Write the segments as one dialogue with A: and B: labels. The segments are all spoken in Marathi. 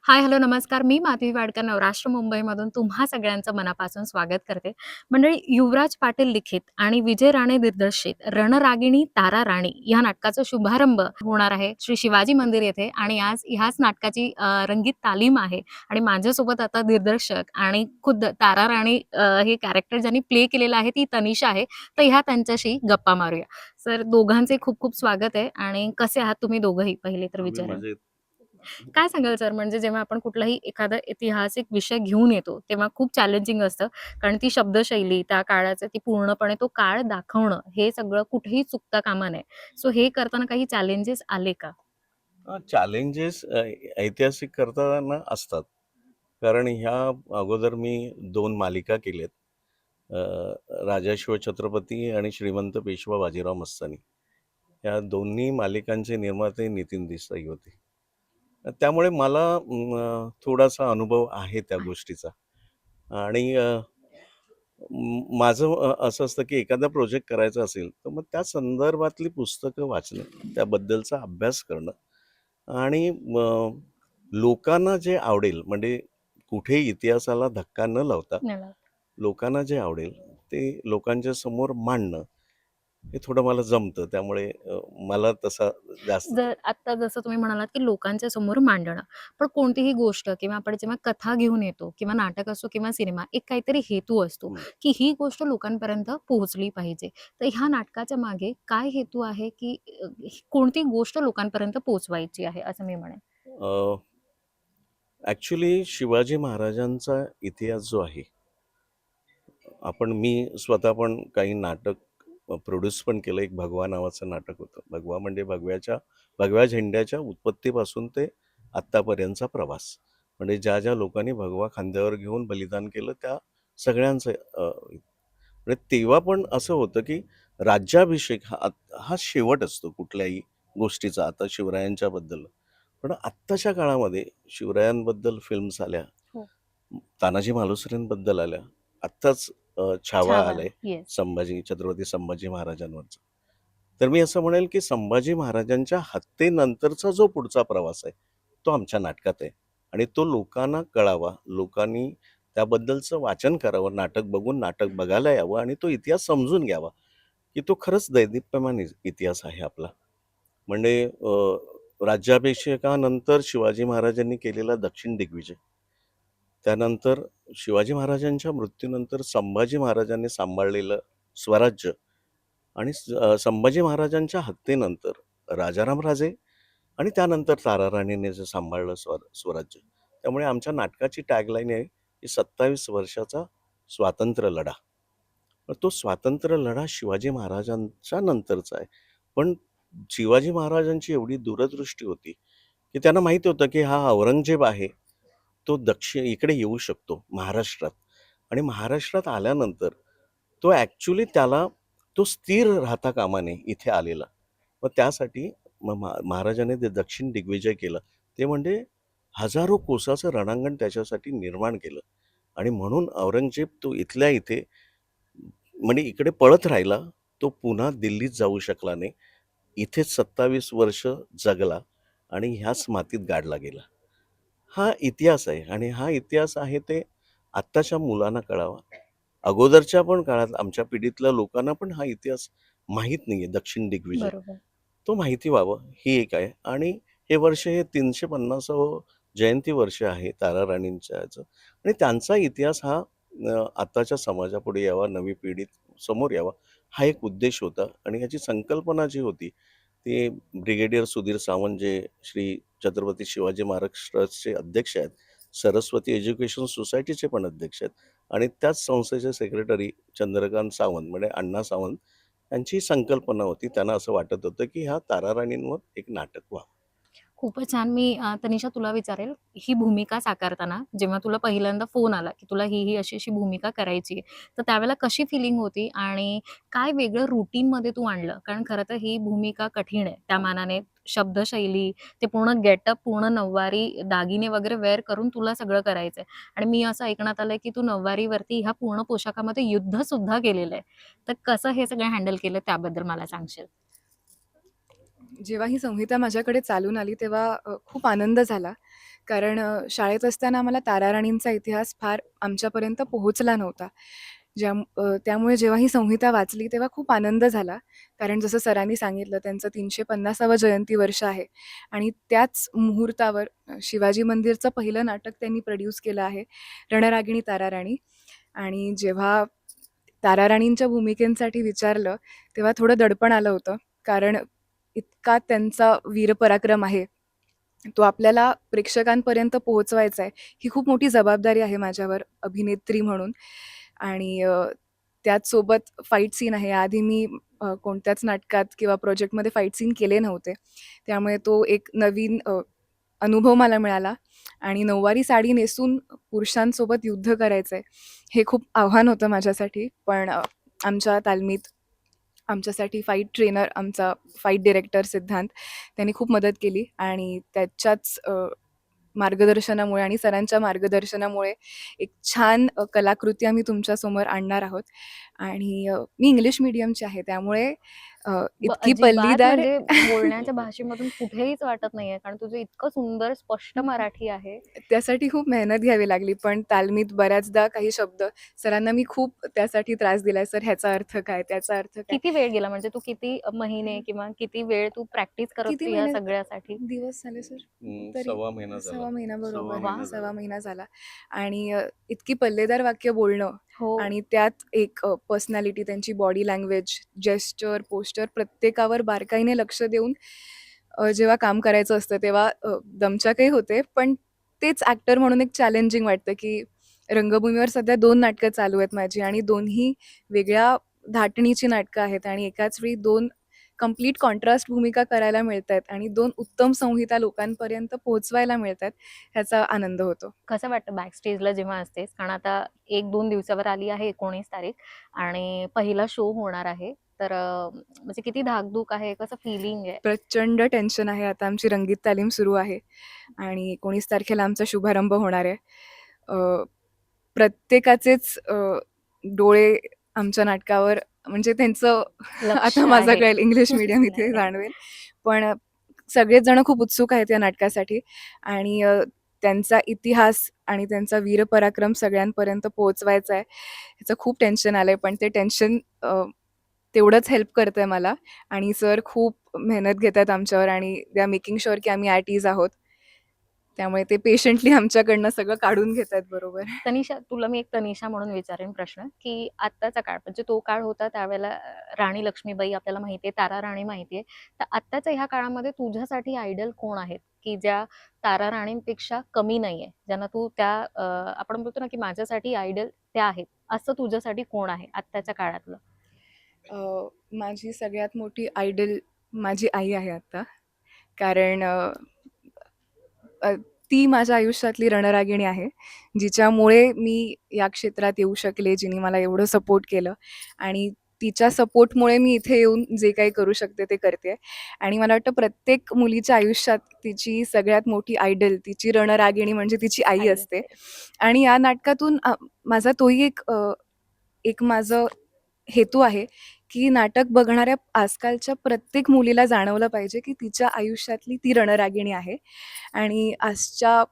A: हाय, हॅलो, नमस्कार. मी माधवी वाडकर, नवराष्ट्र मुंबईमधून तुम्हा सगळ्यांचं मनापासून स्वागत करते. मंडळी, युवराज पाटील लिखित आणि विजय राणे दिग्दर्शित रणरागिणी तारा राणी या नाटकाचा शुभारंभ होणार आहे श्री शिवाजी मंदिर येथे आणि आज ह्याच नाटकाची रंगीत तालीम आहे आणि माझ्यासोबत आता दिग्दर्शक आणि खुद्द तारा राणी हे कॅरेक्टर ज्यांनी प्ले केलेलं आहे ती तनिषा आहे. तर ह्या त्यांच्याशी गप्पा मारूया. सर, दोघांचे खूप खूप स्वागत आहे आणि कसे आहात तुम्ही दोघंही पहिले तर
B: आम्ही
A: विचारेन?
B: मजेत.
A: काय सांगाल सर, म्हणजे जेव्हा आपण कुठलाही एखादा ऐतिहासिक विषय घेऊन येतो, तेव्हा खूप चॅलेंजिंग असतं. कारण ती शब्दशैली, त्या काळाचं ती पूर्णपणे तो काळ दाखवणं, हे सगळं कुठेही चुकता कामा नये. सो हे करताना काही चॅलेंजेस आले का?
B: चॅलेंजेस ऐतिहासिक करताना असतात. कारण ह्या अगोदर मी 2 मालिका केल्यात. अ, राजा शिवछत्रपती आणि श्रीमंत पेशवा बाजीराव मस्तानी. या दोन्ही मालिकांचे निर्माते नितीन देसाई होते. त्यामुळे मला थोडासा अनुभव आहे त्या गोष्टीचा. आणि माझं असं असतं की एखादा प्रोजेक्ट करायचा असेल, तर मग त्या संदर्भातली पुस्तकं वाचणं, त्याबद्दलचा अभ्यास करणं आणि लोकांना जे आवडेल म्हणजे कुठेही इतिहासाला धक्का न लावता
A: मला
B: लोकांना जे आवडेल ते लोकांच्या समोर मांडणं, हे थोडं मला जमतं. त्यामुळे मला तसा जास्त
A: जर आत्ता जसं तुम्ही म्हणालात, की लोकांच्या समोर मांडणं. पण कोणतीही गोष्ट किंवा आपण जेव्हा कथा घेऊन येतो किंवा नाटक असो किंवा सिनेमा, एक काहीतरी हेतू असतो,
B: हं.
A: की ही गोष्ट लोकांपर्यंत पोहोचली पाहिजे. तर ह्या नाटकाच्या मागे काय हेतू आहे, की कोणती गोष्ट लोकांपर्यंत पोहोचवायची आहे असं मी म्हणेन?
B: ॲक्च्युली शिवाजी महाराजांचा इतिहास जो आहे, मी स्वतः पण काही नाटक प्रोड्यूस पण केलं. एक भगवा नावाचं नाटक होतं. भगवा म्हणजे भगव्या झेंड्याच्या उत्पत्तीपासून ते आत्तापर्यंतचा प्रवास. म्हणजे ज्या लोकांनी भगवा खांद्यावर घेऊन बलिदान केलं त्या सगळ्यांचं म्हणजे तेव्हा पण असं होतं, की राज्याभिषेक हा शेवट असतो कुठल्याही गोष्टीचा. आता शिवरायांच्याबद्दल. पण आत्ताच्या काळामध्ये शिवरायांबद्दल फिल्म्स आल्या.
A: हो.
B: तानाजी मालुसरेंबद्दल आल्या. आत्ताच छावा
A: छावा.
B: आलाय
A: येस.
B: छत्रपती संभाजी महाराजांवरचा. तर मी असं म्हणेल, की संभाजी महाराजांच्या हत्येनंतरचा जो पुढचा प्रवास आहे, तो आमच्या नाटकात आहे आणि तो लोकांना कळावा. लोकांनी त्याबद्दलचं वाचन करावं. नाटक बघून नाटक बघायला यावं आणि तो इतिहास समजून घ्यावा, की तो खरंच दैदिप्यमान इतिहास आहे आपला. म्हणजे राज्याभिषेकानंतर शिवाजी महाराजांनी केलेला दक्षिण दिग्विजय. त्यानंतर शिवाजी महाराजांच्या मृत्यूनंतर संभाजी महाराजांनी सांभाळलेलं स्वराज्य आणि संभाजी महाराजांच्या हत्येनंतर राजाराम राजे आणि त्यानंतर ताराराणीने जे सांभाळलं स्वराज्य. त्यामुळे आमच्या नाटकाची टॅगलाईन आहे, की 27 वर्षाचा स्वातंत्र्य लढा. तर तो स्वातंत्र्य लढा शिवाजी महाराजांच्या नंतरचा आहे. पण शिवाजी महाराजांची एवढी दूरदृष्टी होती, की त्यांना माहिती होतं, की हा औरंगजेब आहे, तो इकडे येऊ शकतो महाराष्ट्रात आणि महाराष्ट्रात आल्यानंतर तो ॲक्चुअली तो स्थिर राहता कामा नये इथे आलेला. मग त्यासाठी महाराजांनी ते दक्षिण दिग्विजय केलं. ते म्हणजे हजारो कोसाचं रणांगण त्याच्यासाठी निर्माण केलं आणि म्हणून औरंगजेब तो इथल्या इथे म्हणजे इकडे पळत राहिला. तो पुन्हा दिल्लीत जाऊ शकला नाही. इथेच 27 वर्ष जगला आणि ह्याच मातीत गाडला गेला. हा इतिहास आहे आणि हा इतिहास आहे ते आत्ताच्या मुलांना कळावा. अगोदरच्या पण काळात आमच्या पिढीतल्या लोकांना पण हा इतिहास माहीत नाहीये दक्षिण दिग्विजय.
A: बरोबर.
B: तो माहिती व्हावं ही एक आहे आणि हे 350वं जयंती वर्ष आहे तारा राणींच्या ह्याचं आणि त्यांचा इतिहास हा आत्ताच्या समाजापुढे यावा, नवी पिढीत समोर यावा, हा एक उद्देश होता आणि ह्याची संकल्पना जी होती, ती ब्रिगेडियर सुधीर सावंत जे श्री छत्रपती शिवाजी महाराज ट्रस्टचे अध्यक्ष आहेत, सरस्वती एज्युकेशन सोसायटीचे पण अध्यक्ष आहेत आणि त्याच संस्थेचे सेक्रेटरी चंद्रकांत सावंत म्हणजे अण्णा सावंत यांची संकल्पना होती. त्यांना असं वाटत होतं, की ह्या ताराराणींवर एक नाटक व्हावं.
A: खूपच छान. मी तनिषा तुला विचारेल, ही भूमिका साकारताना जेव्हा तुला पहिल्यांदा फोन आला, की तुला ही अशी-अशी भूमिका करायची आहे. तर त्यावेळेला कशी फिलिंग होती आणि काय वेगळं रुटीनमध्ये तू आणलं? कारण खरं तर ही भूमिका कठीण आहे. त्या मानाने शब्दशैली, ते पूर्ण गेटअप, पूर्ण नऊवारी दागिने वगैरे वेअर करून तुला सगळं करायचंय आणि मी असं ऐकण्यात आलंय, की तू नऊवारीवरती ह्या पूर्ण पोशाखामध्ये युद्धसुद्धा केलेलं आहे. तर कसं हे सगळं हँडल केलं त्याबद्दल मला सांगशील?
C: जेव्हा ही संहिता माझ्याकडे चालून आली तेव्हा खूप आनंद झाला. कारण शाळेत असताना आम्हाला ताराराणींचा इतिहास फार आमच्यापर्यंत पोहोचला नव्हता. त्यामुळे जेव्हा ही संहिता वाचली तेव्हा खूप आनंद झाला. कारण जसं सरांनी सांगितलं त्यांचं 350वं जयंती वर्ष आहे आणि त्याच मुहूर्तावर शिवाजी मंदिरचं पहिलं नाटक त्यांनी प्रोड्यूस केलं आहे, रणरागिणी ताराराणी. आणि जेव्हा ताराराणींच्या भूमिकेसाठी विचारलं, तेव्हा थोडं दडपण आलं होतं. कारण इतका त्यांचा वीरपराक्रम आहे, तो आपल्याला प्रेक्षकांपर्यंत पोहोचवायचा आहे. ही खूप मोठी जबाबदारी आहे माझ्यावर अभिनेत्री म्हणून. आणि त्याच सोबत फाईट सीन आहे. आधी मी कोणत्याच नाटकात किंवा प्रोजेक्टमध्ये फाईट सीन केले नव्हते. त्यामुळे तो एक नवीन अनुभव मला मिळाला आणि नऊवारी साडी नेसून पुरुषांसोबत युद्ध करायचं आहे, हे खूप आव्हान होतं माझ्यासाठी. पण आमच्या तालमीत आमच्यासाठी फाईट ट्रेनर, आमचा फाईट डिरेक्टर सिद्धांत, त्यांनी खूप मदत केली आणि त्याच्याच मार्गदर्शनामुळे आणि सरांच्या मार्गदर्शनामुळे एक छान कलाकृती आम्ही तुमच्यासमोर आणणार आहोत. आणि मी इंग्लिश मीडियमची आहे, त्यामुळे इतकी
A: अजिबात
C: पल्लीदार
A: म्हणजे बोलण्याच्या भाषेमधून कुठेहीच वाटत नाहीये, कारण तुझं इतकं सुंदर स्पष्ट मराठी आहे.
C: त्यासाठी खूप मेहनत घ्यावी लागली. पण तालमीत बऱ्याचदा काही शब्द सरांना मी खूप त्यासाठी त्रास दिलाय. "सर, ह्याचा अर्थ काय? त्याचा अर्थ काय?"
A: किती वेळ गेला म्हणजे तू किती महिने किंवा किती वेळ तू प्रॅक्टिस करत
C: किती
A: होती या
C: महिने
A: सगळ्यासाठी?
C: दिवस झाले सर? तरी
B: सव्वा महिना झाला.
C: 6 महिना
B: सव्वा
C: बरोबर.
B: महिना
A: वाह!
B: झाला.
C: 6 महिना झाला. आणि इतकी पल्लेदार वाक्य बोलणं
A: हो.
C: आणि त्यात एक पर्सनॅलिटी, त्यांची बॉडी लँग्वेज, जेस्चर, पोस्चर प्रत्येकावर बारकाईने लक्ष देऊन जेव्हा काम करायचं असतं तेव्हा दमछाकही होते. पण तेच ॲक्टर म्हणून एक चॅलेंजिंग वाटतं, की रंगभूमीवर सध्या 2 नाटकं चालू आहेत माझी आणि दोन्ही वेगळ्या धाटणीची नाटकं आहेत आणि एकाच वेळी 2 कंप्लीट कॉन्ट्रास्ट भूमिका करायला मिळतायत आणि 2 उत्तम संहिता लोकांपर्यंत पोहोचवायला मिळतायत, ह्याचा आनंद होतो.
A: कसं वाटतं बॅक स्टेजला जेव्हा असतेस? कारण आता 1-2 दिवसावर आली आहे 19 तारीख आणि पहिला शो होणार आहे. तर म्हणजे किती धाकधूक आहे? कसं फीलिंग आहे?
C: प्रचंड टेन्शन आहे. आता आमची रंगीत तालीम सुरू आहे आणि 19 तारखेला आमचा शुभारंभ होणार आहे. प्रत्येकाचेच डोळे आमच्या नाटकावर, म्हणजे त्यांचं
A: लक्ष
C: आता माझा
A: आहे.
C: कळेल इंग्लिश मीडियम
A: नाही,
C: इथे
A: नाही.
C: जाणवेल. पण सगळेच जण खूप उत्सुक आहेत या नाटकासाठी आणि त्यांचा इतिहास आणि त्यांचा वीरपराक्रम सगळ्यांपर्यंत पोहोचवायचा आहे. ह्याचं खूप टेन्शन आलंय, पण ते टेन्शन तेवढंच हेल्प करतंय मला. आणि सर खूप मेहनत घेतात आमच्यावर आणि दे आर मेकिंग शुअर की आम्ही ॲट ईज आहोत. त्यामुळे ते पेशंटली आमच्याकडनं सगळं काढून घेतायत बरोबर.
A: तनिषा, तुला मी एक तनिषा म्हणून विचारेन प्रश्न, की आत्ताचा काळ म्हणजे तो काळ होता त्यावेळेला राणी लक्ष्मीबाई आपल्याला माहिती आहे, तारा राणी माहिती आहे. तर आत्ताच्या ह्या काळामध्ये तुझ्यासाठी आयडल कोण आहेत, की ज्या तारा राणींपेक्षा कमी नाहीये? ज्यांना तू त्या आपण बोलतो ना, की माझ्यासाठी आयडल त्या आहेत. असं तुझ्यासाठी कोण आहे आत्ताच्या काळातलं?
C: माझी सगळ्यात मोठी आयडल माझी आई आहे आता. कारण अ, ती माझ्या आयुष्यातली रणरागिणी आहे, जिच्यामुळे मी या क्षेत्रात येऊ शकले, जिने मला एवढं सपोर्ट केलं आणि तिच्या सपोर्टमुळे मी इथे येऊन जे काही करू शकते ते करते. आणि मला वाटतं प्रत्येक मुलीच्या आयुष्यात तिची सगळ्यात मोठी आयडल, तिची रणरागिणी म्हणजे तिची आई
A: आई
C: असते.
A: असते.
C: आणि या नाटकातून माझा तोही एक माझं हेतू आहे, की नाटक बघणाऱ्या आजकालच्या प्रत्येक मुलीला जाणवलं पाहिजे, की तिच्या आयुष्यातली ती रणरागिणी आहे आणि आजच्या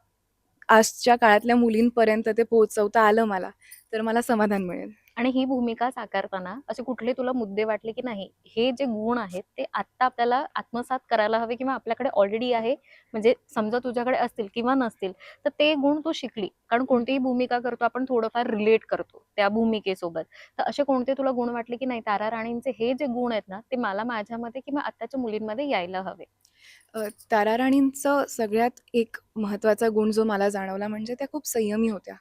C: आजच्या काळातल्या मुलींपर्यंत ते पोहोचवता आलं मला, तर मला समाधान मिळेल.
A: आणि ही भूमिका साकारताना असे कुठले तुला मुद्दे वाटले, की नाही हे जे गुण आहेत ते आत्ता आपल्याला आत्मसात करायला हवे किंवा आपल्याकडे ऑलरेडी आहे, म्हणजे समजा तुझ्याकडे असतील किंवा नसतील, तर ते गुण तू शिकली. कारण कोणतीही भूमिका करतो आपण थोडंफार रिलेट करतो त्या भूमिकेसोबत. तर असे कोणते तुला गुण वाटले, की नाही तारा राणींचे हे जे गुण आहेत ना, ते मला माझ्यामध्ये किंवा आत्ताच्या मुलींमध्ये यायला हवे?
C: ताराराणींचं सगळ्यात एक महत्त्वाचा गुण जो मला जाणवला म्हणजे त्या खूप संयमी होत्या.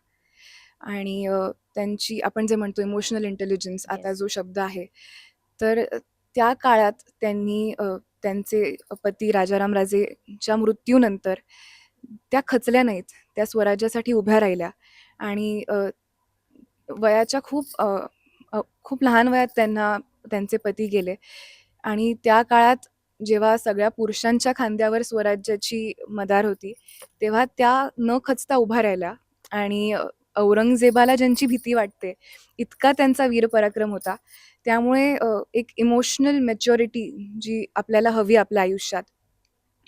C: आणि त्यांची आपण जे म्हणतो इमोशनल इंटेलिजन्स आता
A: येस.
C: जो शब्द आहे, तर त्या काळात त्यांनी त्यांचे पती राजाराम राजेंच्या मृत्यूनंतर त्या खचल्या नाहीत. त्या स्वराज्यासाठी उभ्या राहिल्या आणि वयाच्या खूप लहान वयात त्यांना त्यांचे पती गेले आणि त्या काळात जेव्हा सगळ्या पुरुषांच्या खांद्यावर स्वराज्याची मदार होती, तेव्हा त्या न खचता उभा राहिल्या आणि औरंगजेबाला ज्यांची भीती वाटते, इतका त्यांचा वीरपराक्रम होता. त्यामुळे एक इमोशनल मॅच्युरिटी जी आपल्याला हवी आपल्या आयुष्यात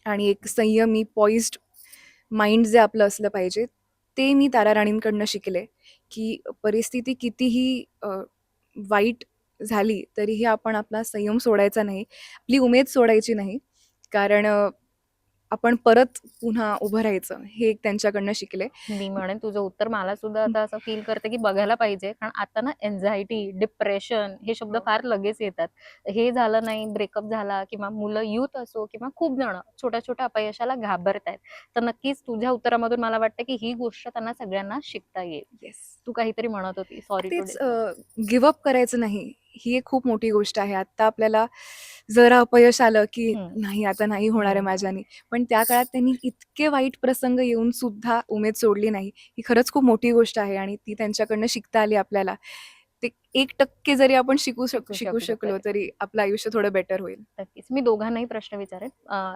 C: आणि एक संयमी, पॉइज्ड माइंड जे आपलं असलं पाहिजे, ते मी तारा राणींकडनं शिकले, की परिस्थिती कितीही वाईट झाली तरीही आपण आपला संयम सोडायचा नाही, आपली उमेद सोडायची नाही. कारण आपण परत पुन्हा उभं राहायचं, हे एक त्यांच्याकडनं शिकले.
A: मी म्हणेन तुझं उत्तर मला सुद्धा आता असं फील करते की बघायला पाहिजे. कारण आता ना एन्झायटी, डिप्रेशन हे शब्द फार लगेच येतात. हे झालं नाही, ब्रेकअप झाला किंवा मुलं यूथ असो किंवा खूप जण छोट्या-छोट्या अपयशाला घाबरतायत. तर नक्कीच तुझ्या उत्तरामधून मला वाटतं की ही गोष्ट त्यांना सगळ्यांना शिकता येईल.
C: येस.
A: तू काहीतरी म्हणत होती. सॉरी टू
C: तेच
A: डिस्टर्ब.
C: गिव्ह अप करायचं नाही. ही एक खूप मोठी गोष्ट आहे. आत्ता आपल्याला जरा अपयश आलं, की
A: हं,
C: नाही आता नाही होणार आहे
A: हं.
C: माझ्याने. पण त्या काळात त्यांनी इतके वाईट प्रसंग येऊन सुद्धा उमेद सोडली नाही. ही खरंच खूप मोठी गोष्ट आहे आणि ती त्यांच्याकडनं शिकता आली आपल्याला. ते 1% जरी आपण
A: शिकू
C: शिकू
A: शकलो
C: शकलो
A: तरी.
C: तरी आपलं आयुष्य थोडं बेटर होईल.
A: नक्कीच. मी दोघांनाही प्रश्न विचारेन.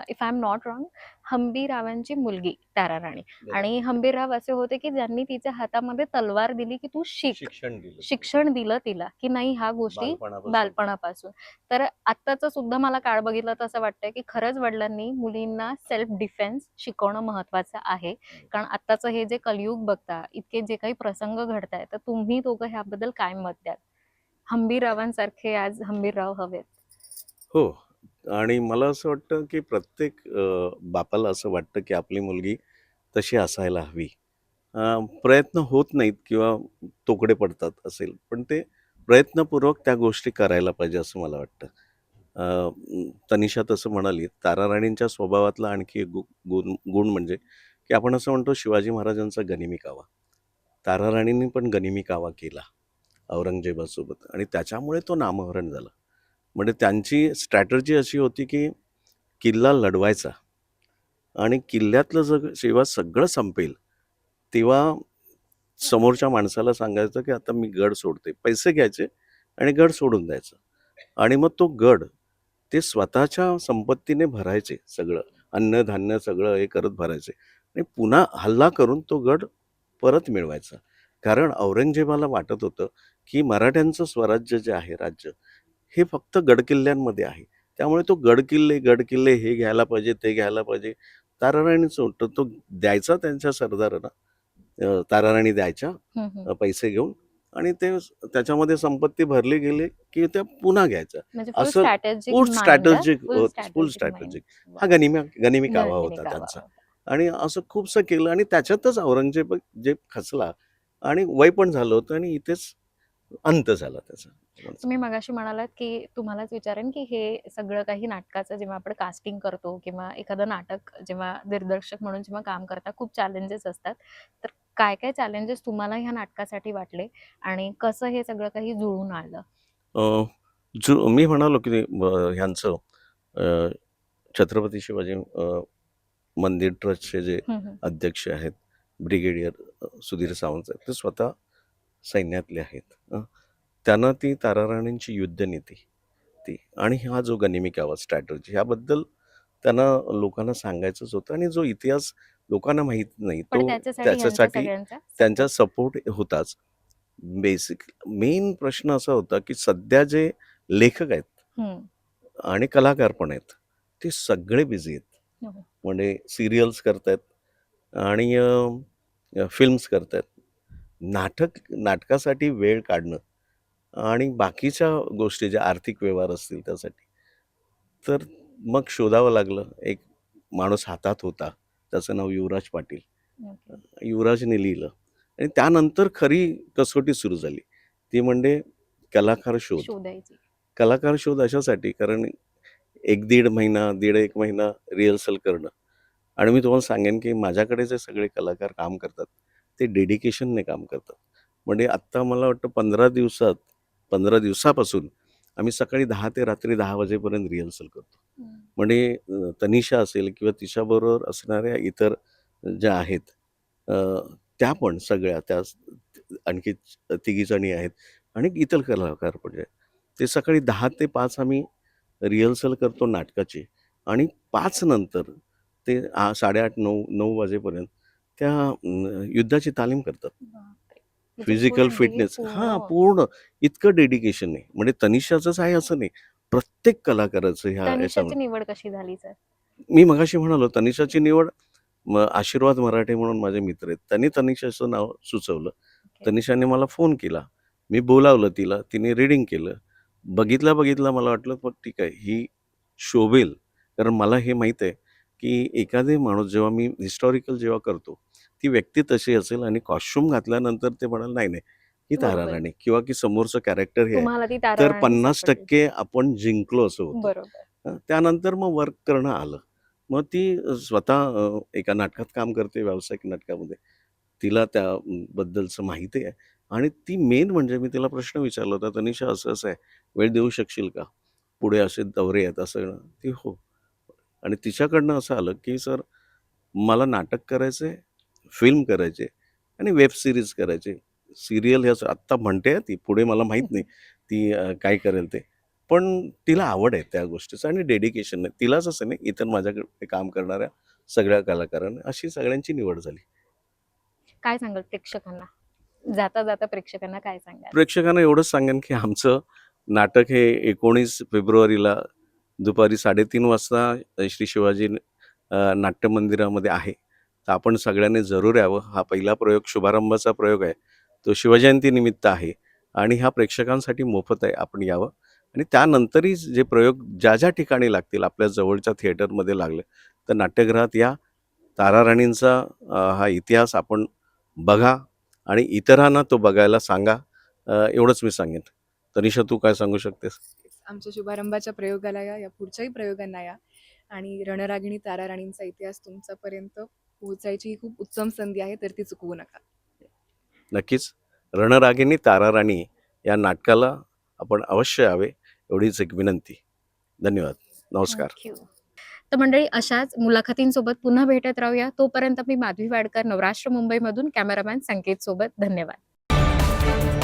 A: If I am not wrong, हंबीरावांची मुलगी तारा राणी आणि हंबीरराव असे होते, की ज्यांनी तिच्या हातामध्ये तलवार दिली, की तू शिक.
B: शिक्षण दिलं
A: शिक्षण दिलं तिला, की नाही ह्या गोष्टी
B: बालपणापासून.
A: बालपणापासून. तर आत्ताचं सुद्धा मला काळ बघितलं तर असं वाटतंय, की खरंच वडिलांनी मुलींना सेल्फ डिफेन्स शिकवणं महत्त्वाचं आहे. कारण आत्ताचं हे जे कलियुग बघता, इतके जे काही प्रसंग घडतायत, तर तुम्ही दोघं ह्याबद्दल काय मत द्याल? हंबीररावांसारखे आज हंबीरराव हवेत.
B: हो. आणि मला असं वाटतं की प्रत्येक बापाला असं वाटतं की आपली मुलगी तशी असायला हवी. प्रयत्न होत नाहीत किंवा तोकडे पडतात असेल, पण ते प्रयत्नपूर्वक त्या गोष्टी करायला पाहिजे असं मला वाटतं. तनिषा तसं म्हणाली, तारा राणींच्या स्वभावातला आणखी एक गुण गुण म्हणजे की आपण असं म्हणतो शिवाजी महाराजांचा गनिमी कावा. तारा राणींनी पण गनिमी कावा केला औरंगजेबासोबत आणि त्याच्यामुळे तो नामहरण झाला. म्हणजे त्यांची स्ट्रॅटर्जी अशी होती की किल्ला लढवायचा आणि किल्ल्यातलं जेव्हा सगळं संपेल, तेव्हा समोरच्या माणसाला सांगायचं की आता मी गड सोडते. पैसे घ्यायचे आणि गड सोडून द्यायचं. आणि मग तो गड ते स्वतःच्या संपत्तीने भरायचे सगळं. अन्नधान्य सगळं हे करत भरायचे आणि पुन्हा हल्ला करून तो गड परत मिळवायचा. कारण औरंगजेबाला वाटत होतं की मराठ्यांचं स्वराज्य जे आहे राज्य, हे फक्त गडकिल्ल्यांमध्ये आहे. त्यामुळे तो गडकिल्ले हे घ्यायला पाहिजे, ते घ्यायला पाहिजे. ताराराणीचं होतं तो द्यायचा त्यांच्या सरदारांना. ताराराणी द्यायच्या
A: हं, हं.
B: पैसे घेऊन आणि ते त्याच्यामध्ये संपत्ती भरली गेली की त्या पुन्हा घ्यायच्या.
A: म्हणजे फुल
B: असं
A: स्ट्रॅटेजिक
B: फुल
A: माइंड आहे.
B: स्ट्रॅटेजिक
A: फुल
B: फुल
A: स्ट्रॅटेजिक माइंड.
B: स्ट्रॅटेजिक हा
A: वॉव!
B: गनिमी कावा
A: गनिमी
B: होता
A: कावा
B: त्यांचा.
A: होता.
B: आणि असं खूपसं केलं आणि त्याच्यातच औरंगजेब जे खचला आणि वय पण झालं होतं आणि इथेच अंत झाला त्याचा.
A: तुम्ही मगाशी म्हणालात, की तुम्हालाच विचारेन, की हे सगळं काही नाटकाचं जेव्हा आपण कास्टिंग करतो किंवा एखादं नाटक जेव्हा दिग्दर्शक म्हणून जेव्हा काम करता खूप चॅलेंजेस असतात. तर काय-काय चॅलेंजेस तुम्हाला ह्या नाटकासाठी वाटले आणि कसं हे सगळं काही जुळून आलं?
B: अ, जो मी म्हणालो की ह्यांचं अ, छत्रपती शिवाजी मंदिर ट्रस्टचे जे
A: हं, हं.
B: अध्यक्ष आहेत, ब्रिगेडियर सुधीर सावंत साहेब, ते स्वतः सैन्यातले आहेत. त्यांना ती ताराराणींची युद्धनीती ती आणि हा जो गनिमी कावा स्ट्रॅटर्जी ह्याबद्दल त्यांना लोकांना सांगायचंच होतं आणि जो इतिहास लोकांना माहीत नाही
A: पण
B: तो
A: त्याच्यासाठी ह्यांचा
B: त्याच्यासाठी
A: सगळ्यांचा
B: त्यांचा
A: सपोर्ट.
B: सपोर्ट होताच. बेसिक मेन प्रश्न असा होता की सध्या जे लेखक आहेत
A: हं.
B: आणि कलाकार पण आहेत, ते सगळे बिझी आहेत.
A: हो, हो.
B: म्हणजे सिरियल्स करतायत आणि फिल्म्स करतायत. नाटकासाठी वेळ काढणं आणि बाकीच्या गोष्टी ज्या आर्थिक व्यवहार असतील त्यासाठी. तर मग शोधावं लागलं. एक माणूस हातात होता. त्याचं नाव युवराज पाटील.
A: ओके.
B: युवराजने लिहिलं आणि त्यानंतर खरी कसोटी सुरू झाली. ती म्हणजे कलाकार शोध.
A: शोधायची.
B: कलाकार शोध अशासाठी कारण 1-1.5 महिना, 1.5 महिना रिहर्सल करणं आणि मी तुम्हाला सांगेन की माझ्याकडे जे सगळे कलाकार काम करतात, ते डेडिकेशनने काम करतात. म्हणजे आत्ता मला वाटतं 15 दिवसापासून आम्ही सकाळी 10 ते रात्री 10 वाजेपर्यंत रिहर्सल करतो.
A: हं.
B: म्हणजे तनिषा असेल किंवा तिच्याबरोबर असणाऱ्या इतर ज्या आहेत अ, त्या पण सगळ्या त्या आणखी तिघीजणी आहेत आणि इतर कलाकार पण आहेत. ते सकाळी 10 ते 5 आम्ही रिहर्सल करतो नाटकाची आणि 5 नंतर ते 8:30-9 वाजेपर्यंत त्या युद्धाची तालीम करतात.
A: बापरे! म्हणजे फुल
B: फिजिकल
A: डे
B: फिटनेस
A: पूर्ण.
B: पूर्ण इतकं डेडिकेशन आहे. म्हणजे तनिषाचंच आहे असं नाही. प्रत्येक कलाकाराचं ह्या
A: तनिषाची
B: याच्यामध्ये
A: निवड कशी झाली सर?
B: मी मगाशी म्हणालो तनिषाची निवड मग आशीर्वाद मराठे म्हणून माझे मित्र आहेत, त्यांनी तनिषाचं नाव सुचवलं. तनिषाने मला फोन केला, मी बोलावलं तिला, तिने रीडिंग केलं. बघितलं मला वाटलं मग ठीक आहे ही शोभेल. कारण मला हे माहीत आहे की एखादे माणूस जेव्हा मी हिस्टॉरिकल जेव्हा करतो ती व्यक्ती तशी असेल आणि कॉस्ट्युम घातल्यानंतर ते म्हणाल नाही नाही ही तारा
A: बरोबर.
B: राणी किंवा की समोरचं कॅरेक्टर हे आहे,
A: तुम्हाला ती तारा
B: तर
A: राणी
B: 50%
A: सापडली.
B: आपण जिंकलो असं होतं.
A: बरोबर.
B: त्यानंतर मग वर्क करणं आलं. मग ती स्वतः एका नाटकात काम करते, व्यावसायिक नाटकामध्ये. तिला त्याबद्दलचं माहिती आहे आणि ती मेन म्हणजे मी तिला प्रश्न विचारला होता, "तनिषा असं-असं आहे, वेळ देऊ शकशील का? पुढे असे दौरे आहेत." असं. ती हो. आणि तिच्याकडनं असं आलं, की "सर, मला नाटक करायचंय, फिल्म करायची आणि वेब सीरीज करायची." सीरियल हे असं आत्ता म्हणते ती, पुढे मला माहीत नाही ती काय करेल ते. पण तिला आवड आहे त्या गोष्टीचं आणि डेडिकेशन आहे. तिलाच असं नाही, इतर माझ्याकडे काम करणाऱ्या सगळ्या कलाकारांना अशी सगळ्यांची निवड झाली.
A: काय सांगाल प्रेक्षकांना? जाता प्रेक्षकांना काय सांगाल?
B: प्रेक्षकांना एवढंच सांगेन, की आमचं नाटक हे 19 फेब्रुवारीला दुपारी 3:30 वाजता श्री शिवाजी नाट्य मंदिरामध्ये आहे. तर आपण सगळ्यांनी जरूर यावं. हा पहिला प्रयोग, शुभारंभाचा प्रयोग आहे. तो शिवजयंतीनिमित्त आहे आणि हा प्रेक्षकांसाठी मोफत आहे. आपण यावं आणि त्यानंतरही जे प्रयोग ज्या ठिकाणी लागतील, आपल्या जवळच्या थिएटरमध्ये लागले, तर नाट्यगृहात या. तारा राणींचा हा इतिहास आपण बघा आणि इतरांना तो बघायला सांगा. एवढंच मी सांगेन. तनिषा, तू काय सांगू शकतेस?
C: आमच्या शुभारंभाच्या प्रयोगाला या पुढच्याही प्रयोगांना या आणि रणरागिणी तारा राणींचा इतिहास तुमच्यापर्यंत पोहोचायची ही खूप उत्तम संधी आहे, तर ती चुकवू नका.
B: नक्कीच. रणरागिणी तारा राणी या नाटकाला आपण अवश्य यावे, एवढीच एक विनंती. धन्यवाद. नमस्कार.
A: थँक तर मंडळी, अशाच मुलाखतींसोबत पुन्हा भेटत राहूया. तोपर्यंत मी माधवी वाडकर, नवराष्ट्र मुंबईमधून कॅमेरामॅन संकेत सोबत. धन्यवाद.